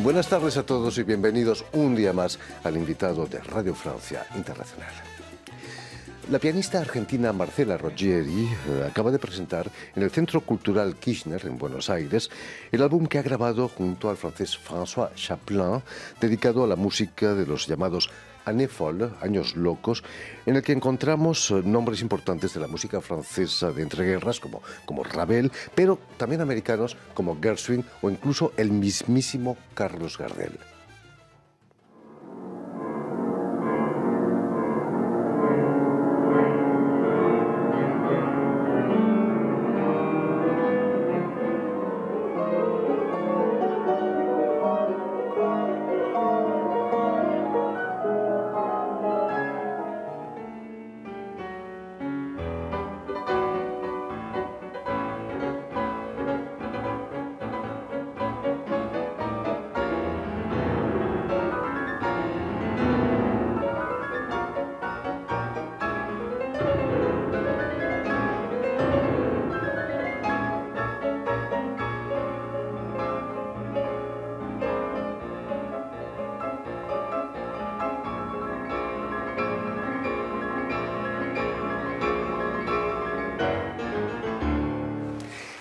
Buenas tardes a todos y bienvenidos un día más al invitado de Radio Francia Internacional. La pianista argentina Marcela Roggieri acaba de presentar en el Centro Cultural Kirchner en Buenos Aires el álbum que ha grabado junto al francés François Chaplin, dedicado a la música de los llamados Années Folles, Años Locos, en el que encontramos nombres importantes de la música francesa de entreguerras como Ravel, pero también americanos como Gershwin o incluso el mismísimo Carlos Gardel.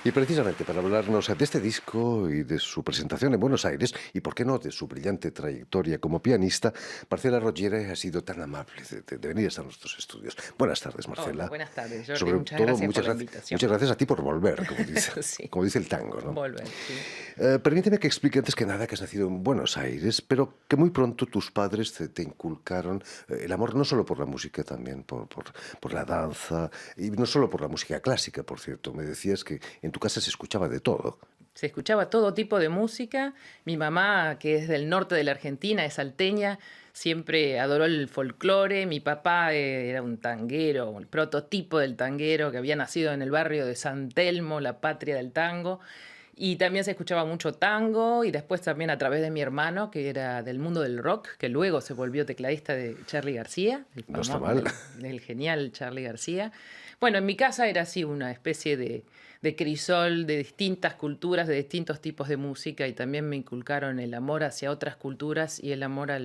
Y precisamente para hablarnos de este disco y de su presentación en Buenos Aires, y por qué no de su brillante trayectoria como pianista, Marcela Roggieri ha sido tan amable de venir a nuestros estudios. Buenas tardes, Marcela. Hola, buenas tardes, Jordi. Sobre muchas todo, gracias por la invitación. muchas gracias a ti por volver, como dice, Sí. como dice el tango, ¿no? Volver, sí. Permíteme que explique antes que nada que has nacido en Buenos Aires, pero que muy pronto tus padres te inculcaron el amor no solo por la música, también por la danza, y no solo por la música clásica, por cierto. Me decías que en tu casa se escuchaba de todo. Se escuchaba todo tipo de música. Mi mamá, que es del norte de la Argentina, es salteña, siempre adoró el folclore. Mi papá era un tanguero, el prototipo del tanguero, que había nacido en el barrio de San Telmo, la patria del tango. Y también se escuchaba mucho tango, y después también a través de mi hermano, que era del mundo del rock, que luego se volvió tecladista de Charly García, No está mal. del genial Charly García. Bueno, en mi casa era así una especie de crisol de distintas culturas, de distintos tipos de música, y también me inculcaron el amor hacia otras culturas y el amor a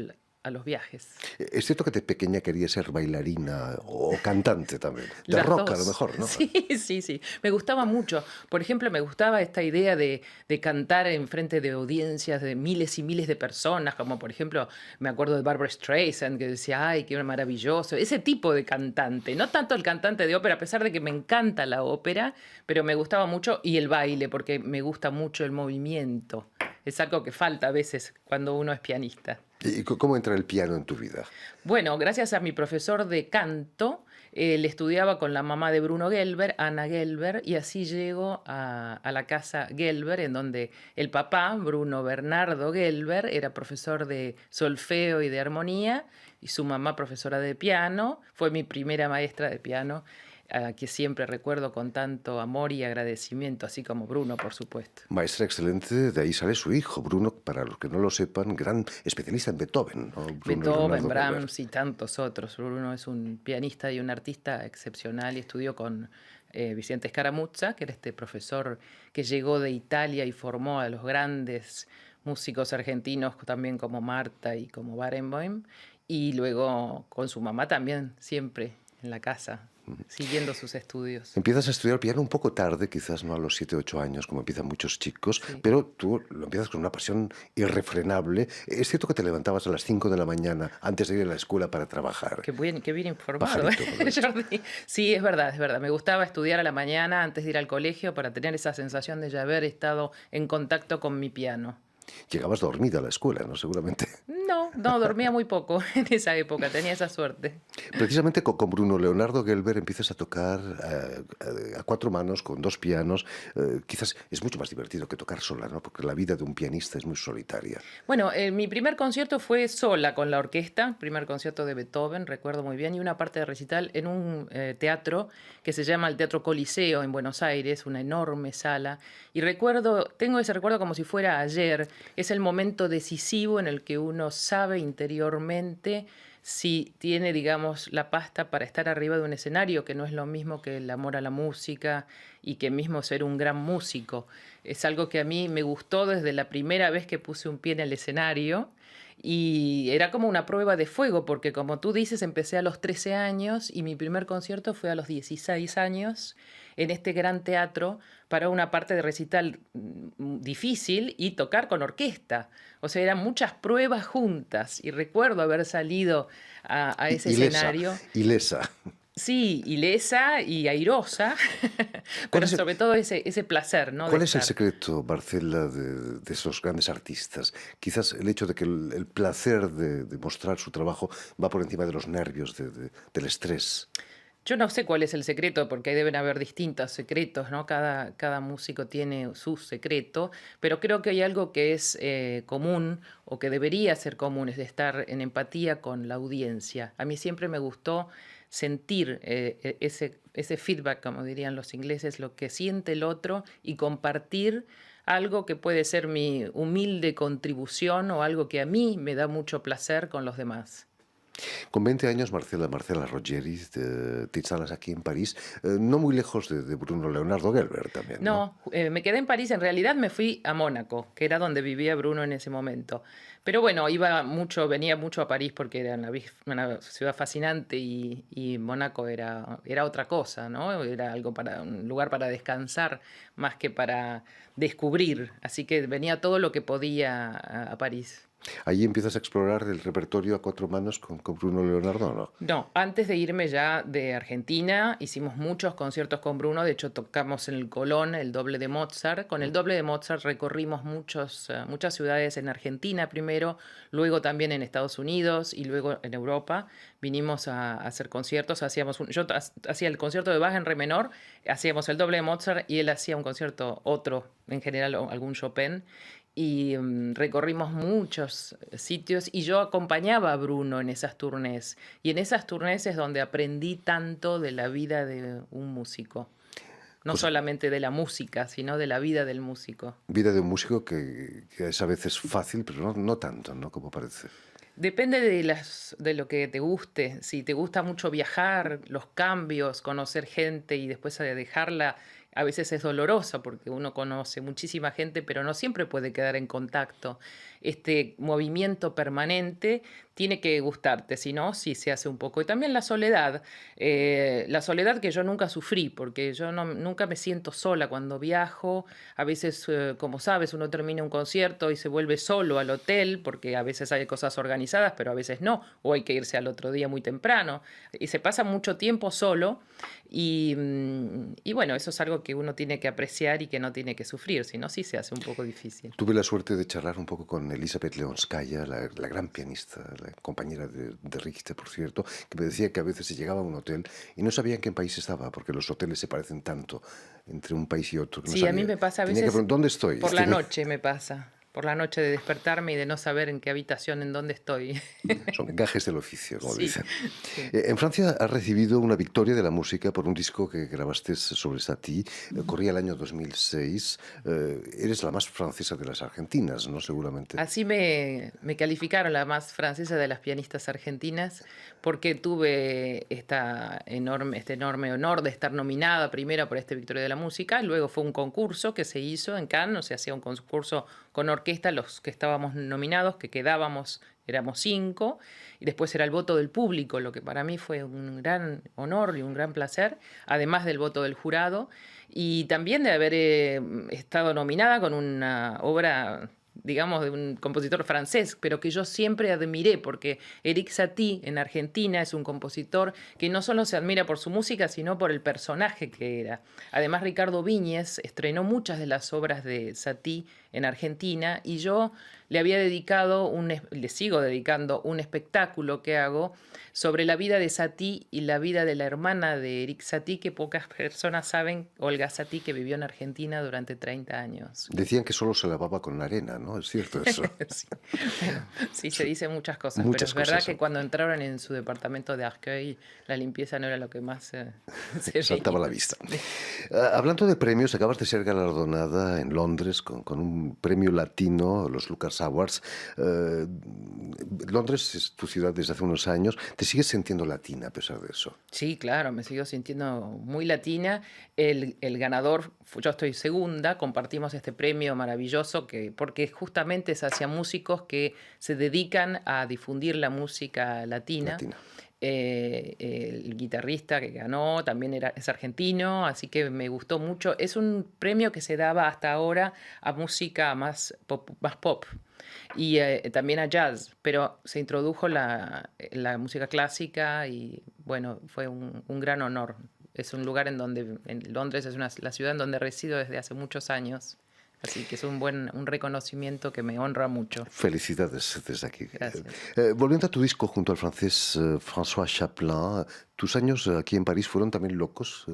los viajes. Es cierto que de pequeña quería ser bailarina o cantante también. De Las rock dos. a lo mejor, ¿no? Sí, sí, sí. Me gustaba mucho. Por ejemplo, me gustaba esta idea de cantar en frente de audiencias de miles y miles de personas, como por ejemplo, me acuerdo de Barbra Streisand, que decía, ay, qué maravilloso. Ese tipo de cantante. No tanto el cantante de ópera, a pesar de que me encanta la ópera, pero me gustaba mucho, y el baile, porque me gusta mucho el movimiento. Es algo que falta a veces cuando uno es pianista. ¿Y cómo entra el piano en tu vida? Bueno, gracias a mi profesor de canto, él estudiaba con la mamá de Bruno Gelber, Ana Gelber, y así llego a la casa Gelber, en donde el papá, Bruno Bernardo Gelber, era profesor de solfeo y de armonía, y su mamá profesora de piano. Fue mi primera maestra de piano, a que siempre recuerdo con tanto amor y agradecimiento, así como Bruno, por supuesto. Maestra excelente, de ahí sale su hijo, Bruno, para los que no lo sepan, gran especialista en Beethoven, ¿no? Bruno Beethoven, Leonardo Brahms y tantos otros. Bruno es un pianista y un artista excepcional, y estudió con Vicente Scaramuzza, que era este profesor que llegó de Italia y formó a los grandes músicos argentinos, también como Marta y como Barenboim, y luego con su mamá también, siempre en la casa, siguiendo sus estudios. Empiezas a estudiar piano un poco tarde, quizás no a los 7, 8 años, como empiezan muchos chicos, Sí. pero tú lo empiezas con una pasión irrefrenable. Es cierto que te levantabas a las 5 de la mañana antes de ir a la escuela para trabajar. Qué bien informado, Pajarito, por eso. Jordi. Sí, es verdad, es verdad. Me gustaba estudiar a la mañana antes de ir al colegio para tener esa sensación de ya haber estado en contacto con mi piano. Llegabas dormida a la escuela, ¿no? Seguramente. No, dormía muy poco en esa época, tenía esa suerte. Precisamente con Bruno Leonardo Gelber empiezas a tocar a 4 manos, con 2 pianos. Quizás es mucho más divertido que tocar sola, ¿no? Porque la vida de un pianista es muy solitaria. Bueno, mi primer concierto fue sola con la orquesta, primer concierto de Beethoven, recuerdo muy bien, y una parte de recital en un teatro que se llama el Teatro Coliseo en Buenos Aires, una enorme sala. Y tengo ese recuerdo como si fuera ayer. Es el momento decisivo en el que uno sabe interiormente si tiene, digamos, la pasta para estar arriba de un escenario, que no es lo mismo que el amor a la música y que mismo ser un gran músico. Es algo que a mí me gustó desde la primera vez que puse un pie en el escenario y era como una prueba de fuego, porque como tú dices, empecé a los 13 años y mi primer concierto fue a los 16 años en este gran teatro para una parte de recital difícil y tocar con orquesta. O sea, eran muchas pruebas juntas y recuerdo haber salido a ese Ilesa, escenario. ilesa. Sí, ilesa y airosa, ¿Cuál pero es el, sobre todo ese placer, ¿no? De cuál es el estar. secreto, Marcela, de esos grandes artistas? Quizás el hecho de que el placer de mostrar su trabajo va por encima de los nervios, del estrés. Yo no sé cuál es el secreto, porque ahí deben haber distintos secretos, ¿no? Cada músico tiene su secreto, pero creo que hay algo que es común o que debería ser común, es de estar en empatía con la audiencia. A mí siempre me gustó sentir ese feedback, como dirían los ingleses, lo que siente el otro y compartir algo que puede ser mi humilde contribución o algo que a mí me da mucho placer con los demás. Con 20 años, Marcela Rogeri, te instalas aquí en París, no muy lejos de Bruno Leonardo Gelber también, ¿no? No, me quedé en París. En realidad me fui a Mónaco, que era donde vivía Bruno en ese momento. Pero bueno, venía mucho a París porque era una ciudad fascinante y Mónaco era otra cosa, ¿no? Era un lugar para descansar más que para descubrir. Así que venía todo lo que podía a París. Ahí empiezas a explorar el repertorio a cuatro manos con Bruno Leonardo, ¿no? No, antes de irme ya de Argentina, hicimos muchos conciertos con Bruno. De hecho, tocamos en el Colón el doble de Mozart. Con el doble de Mozart recorrimos muchas ciudades en Argentina primero, luego también en Estados Unidos y luego en Europa. Vinimos a hacer conciertos. Yo hacía el concierto de Bach en re menor, hacíamos el doble de Mozart y él hacía un concierto otro, en general algún Chopin y recorrimos muchos sitios y yo acompañaba a Bruno en esas tournés. Y en esas tournés es donde aprendí tanto de la vida de un músico. No Pues solamente de la música, sino de la vida del músico. vida de un músico que es a veces fácil, pero no tanto, ¿no? Como parece. Depende de lo que te guste. Si te gusta mucho viajar, los cambios, conocer gente y después dejarla, a veces es doloroso porque uno conoce muchísima gente, pero no siempre puede quedar en contacto. Este movimiento permanente tiene que gustarte, si no, sí se hace un poco. Y también la soledad que yo nunca sufrí, porque yo nunca me siento sola cuando viajo. A veces, como sabes, uno termina un concierto y se vuelve solo al hotel, porque a veces hay cosas organizadas, pero a veces no, o hay que irse al otro día muy temprano. Y se pasa mucho tiempo solo y bueno, eso es algo que uno tiene que apreciar y que no tiene que sufrir, si no, sí se hace un poco difícil. Tuve la suerte de charlar un poco con Elisabeth Leonskaya, la gran pianista, la compañera de Richter, por cierto, que me decía que a veces se llegaba a un hotel y no sabía en qué país estaba, porque los hoteles se parecen tanto entre un país y otro. Que no Sí, a mí sabía. me pasa a Tenía que veces preguntar, ¿dónde estoy? por la noche me pasa. Por la noche de despertarme y de no saber en qué habitación, en dónde estoy. Son gajes del oficio, como Sí, dicen. sí. En Francia has recibido una victoria de la música por un disco que grabaste sobre Satie. Corría el año 2006. Eres la más francesa de las argentinas, ¿no? Seguramente. Así me calificaron la más francesa de las pianistas argentinas porque tuve este enorme honor de estar nominada primero por este Victoria de la Música, luego fue un concurso que se hizo en Cannes, se hacía un concurso con orquesta, los que estábamos nominados, que quedábamos, éramos 5, y después era el voto del público, lo que para mí fue un gran honor y un gran placer, además del voto del jurado, y también de haber estado nominada con una obra, digamos, de un compositor francés, pero que yo siempre admiré, porque Erik Satie en Argentina es un compositor que no solo se admira por su música, sino por el personaje que era. Además, Ricardo Viñes estrenó muchas de las obras de Satie en Argentina y yo le sigo dedicando un espectáculo que hago sobre la vida de Satie y la vida de la hermana de Erik Satie, que pocas personas saben, Olga Satie, que vivió en Argentina durante 30 años. Decían que solo se lavaba con arena, ¿no? ¿no? Es cierto eso. Sí. Bueno, sí, se dicen muchas cosas, pero Muchas es verdad cosas. que cuando entraron en su departamento de Arcueil, la limpieza no era lo que más se Saltaba a la veía. vista. Sí. Hablando de premios, acabas de ser galardonada en Londres con un premio latino, los Lucas Awards. Eh, Londres es tu ciudad desde hace unos años. ¿Te sigues sintiendo latina a pesar de eso? Sí, claro, me sigo sintiendo muy latina. El ganador, yo estoy segunda, compartimos este premio maravilloso porque justamente es hacia músicos que se dedican a difundir la música latina. Latina. El guitarrista que ganó también es argentino, así que me gustó mucho. Es un premio que se daba hasta ahora a música más pop y también a jazz, pero se introdujo la música clásica y bueno, fue un gran honor. Es un lugar en Londres es la ciudad en donde resido desde hace muchos años, así que es un reconocimiento que me honra mucho. Felicidades desde aquí. Gracias. Volviendo a tu disco junto al francés François Chaplin, ¿tus años aquí en París fueron también locos?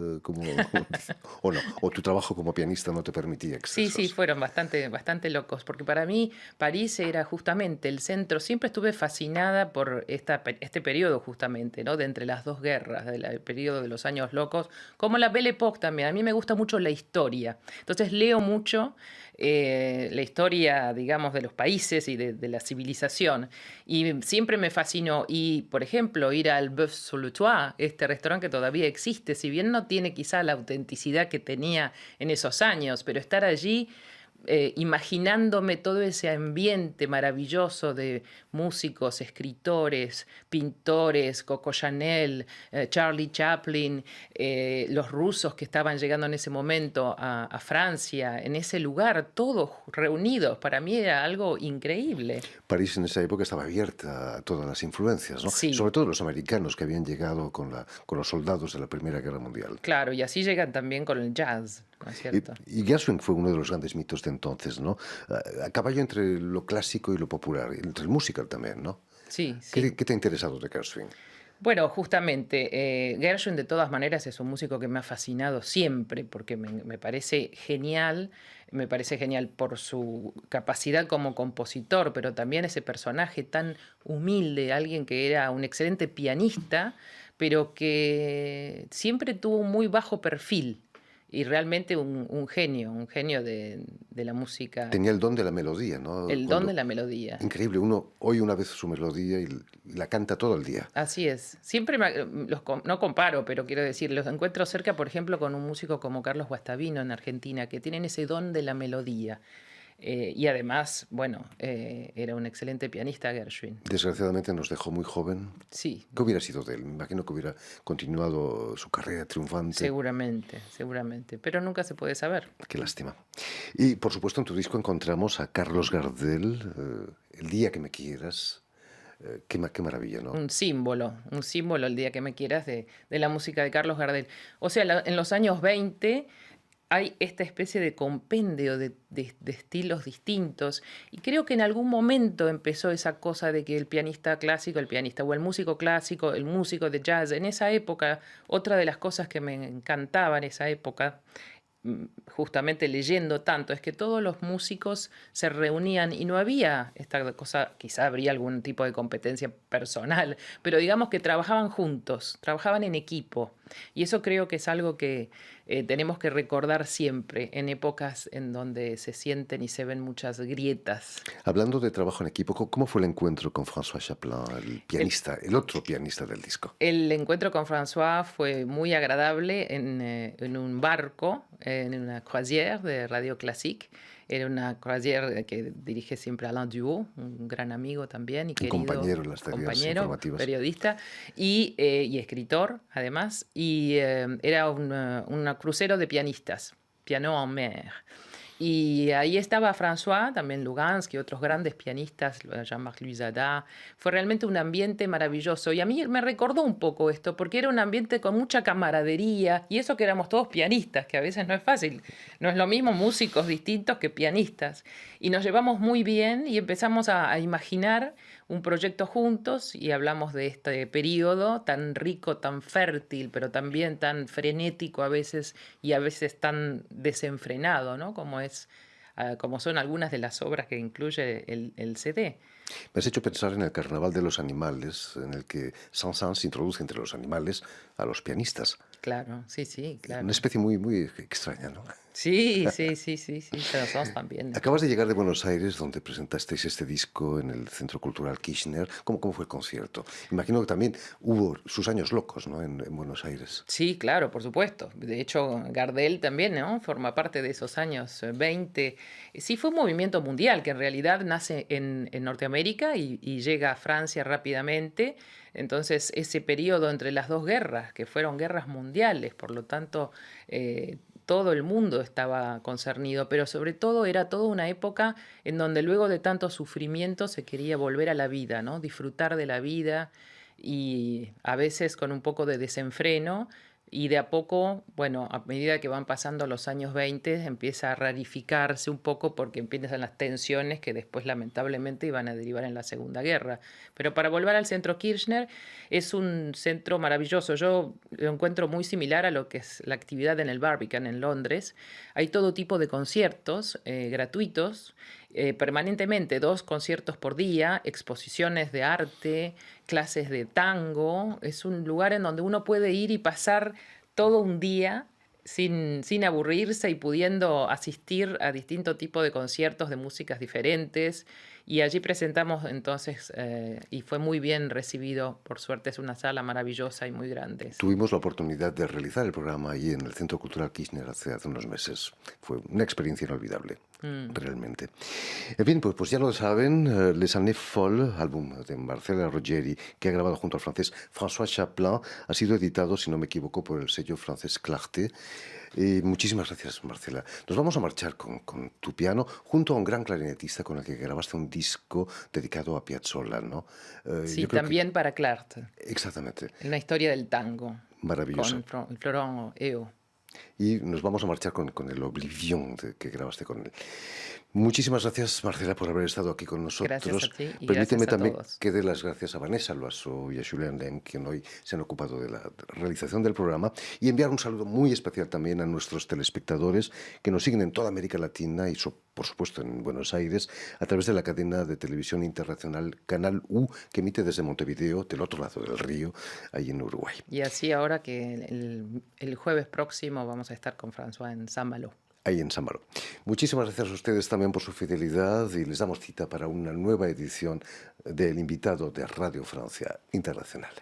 ¿O no? ¿O tu trabajo como pianista no te permitía Sí, sí, excesos? fueron bastante locos, porque para mí París era justamente el centro. Siempre estuve fascinada por este periodo justamente, ¿no? De entre las dos guerras, del periodo de los años locos, como la Belle Époque también. A mí me gusta mucho la historia. Entonces leo mucho la historia, digamos, de los países y de la civilización. Y siempre me fascinó. Y, por ejemplo, ir al Bœuf sur le Toit, este restaurante que todavía existe, si bien no tiene quizá la autenticidad que tenía en esos años, pero estar allí imaginándome todo ese ambiente maravilloso de músicos, escritores, pintores, Coco Chanel, Charlie Chaplin, los rusos que estaban llegando en ese momento a Francia, en ese lugar, todos reunidos, para mí era algo increíble. París en esa época estaba abierta a todas las influencias, ¿no? Sí, Sobre todo los americanos que habían llegado con los soldados de la Primera Guerra Mundial. claro, y así llegan también con el jazz, ¿no es cierto? Y Gershwin fue uno de los grandes mitos de entonces, ¿no? A caballo entre lo clásico y lo popular, entre el musical también, ¿no? Sí, ¿Qué, sí. qué te ha interesado de Gershwin? Bueno, justamente, Gershwin de todas maneras es un músico que me ha fascinado siempre, porque me parece genial por su capacidad como compositor, pero también ese personaje tan humilde, alguien que era un excelente pianista, pero que siempre tuvo un muy bajo perfil y realmente un genio de la música, Tenía el don de la melodía, ¿no? el don de la melodía. Increíble, uno oye una vez su melodía y la canta todo el día. Así es. Siempre no comparo, pero quiero decir, los encuentro cerca, por ejemplo, con un músico como Carlos Guastavino en Argentina, que tienen ese don de la melodía. Y además, bueno, era un excelente pianista Gershwin. Desgraciadamente nos dejó muy joven. Sí, ¿Qué hubiera sido de él? Me imagino que hubiera continuado su carrera triunfante. seguramente, seguramente. Pero nunca se puede saber. Qué lástima. Y por supuesto en tu disco encontramos a Carlos Gardel, El día que me quieras. Qué maravilla, ¿no? Un símbolo el día que me quieras de la música de Carlos Gardel. O sea, en los años 20 hay esta especie de compendio de estilos distintos y creo que en algún momento empezó esa cosa de que el pianista clásico, el pianista o el músico clásico, el músico de jazz, en esa época, otra de las cosas que me encantaba en esa época justamente leyendo tanto, es que todos los músicos se reunían y no había esta cosa, quizá habría algún tipo de competencia personal, pero digamos que trabajaban juntos, trabajaban en equipo. Y eso creo que es algo que tenemos que recordar siempre en épocas en donde se sienten y se ven muchas grietas. Hablando de trabajo en equipo, ¿cómo fue el encuentro con François Chaplin, el El, pianista, el otro pianista del disco? el encuentro con François fue muy agradable en un barco, en una croisière de Radio Classique. Era una croisière que dirige siempre Alain Duo, un gran amigo también y Un querido compañero en las tareas compañero, informativas. periodista y escritor además. Y era un crucero de pianistas, Piano en Mer. Y ahí estaba François, también Lugansk y otros grandes pianistas, Jean-Marc Luisada. Fue realmente un ambiente maravilloso. Y a mí me recordó un poco esto, porque era un ambiente con mucha camaradería. Y eso que éramos todos pianistas, que a veces no es fácil. No es lo mismo músicos distintos que pianistas. Y nos llevamos muy bien y empezamos a imaginar un proyecto juntos y hablamos de este periodo tan rico, tan fértil, pero también tan frenético a veces y a veces tan desenfrenado, ¿no? Como es como son algunas de las obras que incluye el CD. Me has hecho pensar en el Carnaval de los Animales, en el que Saint-Saëns introduce entre los animales a los pianistas. Claro, sí, sí, Una claro. especie muy, muy extraña, ¿no? Sí, sí, sí, sí, sí, Saint-Saëns también. Acabas de llegar de Buenos Aires, donde presentasteis este disco en el Centro Cultural Kirchner. ¿Cómo fue el concierto? Imagino que también hubo sus años locos, ¿no? En Buenos Aires. Sí, claro, por supuesto. De hecho, Gardel también, ¿no? Forma parte de esos años 20. Sí, fue un movimiento mundial que en realidad nace en Norteamérica y llega a Francia rápidamente. Entonces, ese periodo entre las dos guerras, que fueron guerras mundiales, por lo tanto, todo el mundo estaba concernido, pero sobre todo era toda una época en donde luego de tanto sufrimiento se quería volver a la vida, ¿no? Disfrutar de la vida y a veces con un poco de desenfreno y de a poco, bueno, a medida que van pasando los años 20 empieza a rarificarse un poco porque empiezan las tensiones que después lamentablemente iban a derivar en la Segunda Guerra. Pero para volver al Centro Kirchner, es un centro maravilloso. Yo lo encuentro muy similar a lo que es la actividad en el Barbican en Londres. Hay todo tipo de conciertos gratuitos, permanentemente 2 conciertos por día, exposiciones de arte, clases de tango. Es un lugar en donde uno puede ir y pasar todo un día sin aburrirse y pudiendo asistir a distintos tipos de conciertos de músicas diferentes. Y allí presentamos entonces, y fue muy bien recibido, por suerte es una sala maravillosa y muy grande. Sí. Tuvimos la oportunidad de realizar el programa allí en el Centro Cultural Kirchner hace unos meses. Fue una experiencia inolvidable, realmente. En fin, pues ya lo saben, Les Années Folles, álbum de Marcela Rogeri, que ha grabado junto al francés François Chaplin, ha sido editado, si no me equivoco, por el sello francés Clarté. Muchísimas gracias, Marcela. Nos vamos a marchar con tu piano junto a un gran clarinetista con el que grabaste un disco dedicado a Piazzolla, ¿no? Sí, Yo creo que... también para Clart, Exactamente. una historia del tango, Maravillosa. con Florent Eo. Y nos vamos a marchar con el Oblivion que grabaste con él. Muchísimas gracias, Marcela, por haber estado aquí con Gracias a nosotros. ti y Permíteme gracias a también todos. que dé las gracias a Vanessa Loasso y a Julián Lem, que hoy se han ocupado de la realización del programa, y enviar un saludo muy especial también a nuestros telespectadores que nos siguen en toda América Latina y, por supuesto, en Buenos Aires, a través de la cadena de televisión internacional Canal U, que emite desde Montevideo, del otro lado del río, ahí en Uruguay. Y así ahora que el jueves próximo vamos a estar con François en San Malo. Ahí en San Malo. Muchísimas gracias a ustedes también por su fidelidad y les damos cita para una nueva edición del invitado de Radio Francia Internacional.